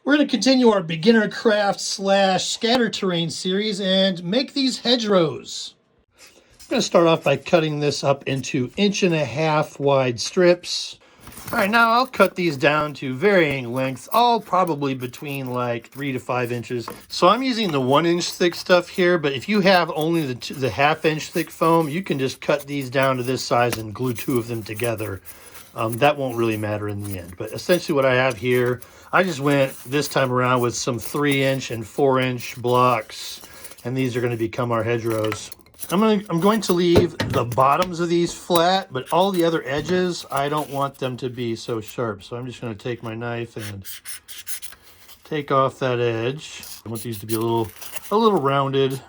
We're going to continue our beginner craft slash scatter terrain series and make these hedgerows. I'm going to start off by cutting this up into 1.5 inch wide strips. All right, now I'll cut these down to varying lengths, all probably between like 3 to 5 inches. So I'm using the 1 inch thick stuff here, but if you have only the 1/2 inch thick foam, you can just cut these down to this size and glue 2 of them together. That won't really matter in the end. But essentially what I have here, I just went this time around with some 3 inch and 4 inch blocks, and these are going to become our hedgerows. I'm going to leave the bottoms of these flat, but all the other edges, I don't want them to be so sharp. So I'm just going to take my knife and take off that edge. I want these to be a little rounded.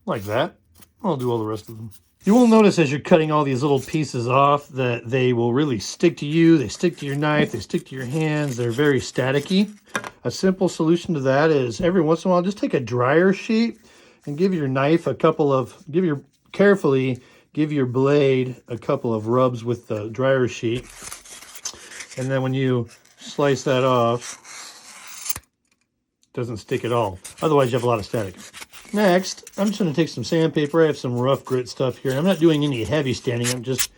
Like that. I'll do all the rest of them. You will notice as you're cutting all these little pieces off that they will really stick to you. They stick to your knife. They stick to your hands. They're very staticky. A simple solution to that is every once in a while, just take a dryer sheet and give your knife carefully give your blade a couple of rubs with the dryer sheet. And then when you slice that off, it doesn't stick at all. Otherwise, you have a lot of static. Next, I'm just going to take some sandpaper. I have some rough grit stuff here. I'm not doing any heavy sanding. I'm just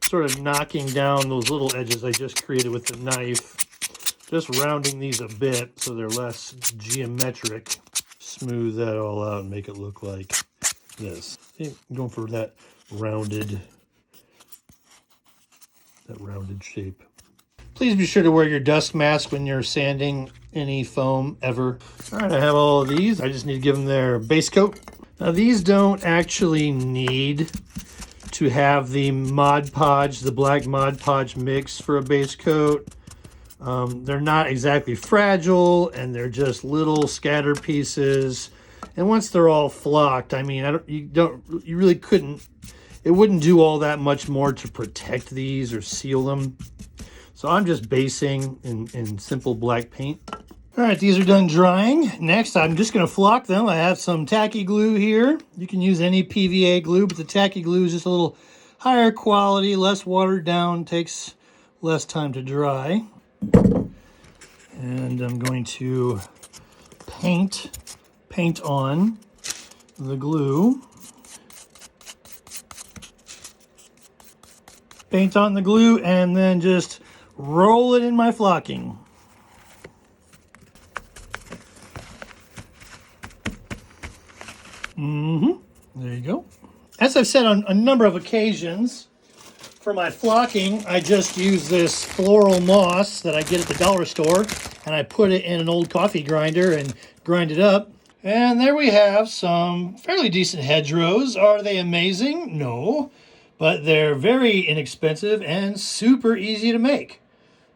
sort of knocking down those little edges I just created with the knife. Just rounding these a bit so they're less geometric. Smooth that all out and make it look like this. See, I'm going for that rounded shape. Please be sure to wear your dust mask when you're sanding any foam ever. All right, I have all of these. I just need to give them their base coat. Now these don't actually need to have the Mod Podge, the black Mod Podge mix for a base coat. They're not exactly fragile, and they're just little scatter pieces. And once they're all flocked, I mean, you really couldn't. It wouldn't do all that much more to protect these or seal them. So I'm just basing in simple black paint. All right, these are done drying. Next, I'm just going to flock them. I have some tacky glue here. You can use any PVA glue, but the tacky glue is just a little higher quality, less watered down, takes less time to dry. And I'm going to paint on the glue. Paint on the glue and then just roll it in my flocking. There you go. As I've said on a number of occasions, for my flocking, I just use this floral moss that I get at the dollar store, and I put it in an old coffee grinder and grind it up. And there we have some fairly decent hedgerows. Are they amazing? No, but they're very inexpensive and super easy to make.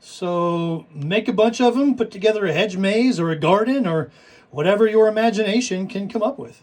So make a bunch of them, put together a hedge maze or a garden or whatever your imagination can come up with.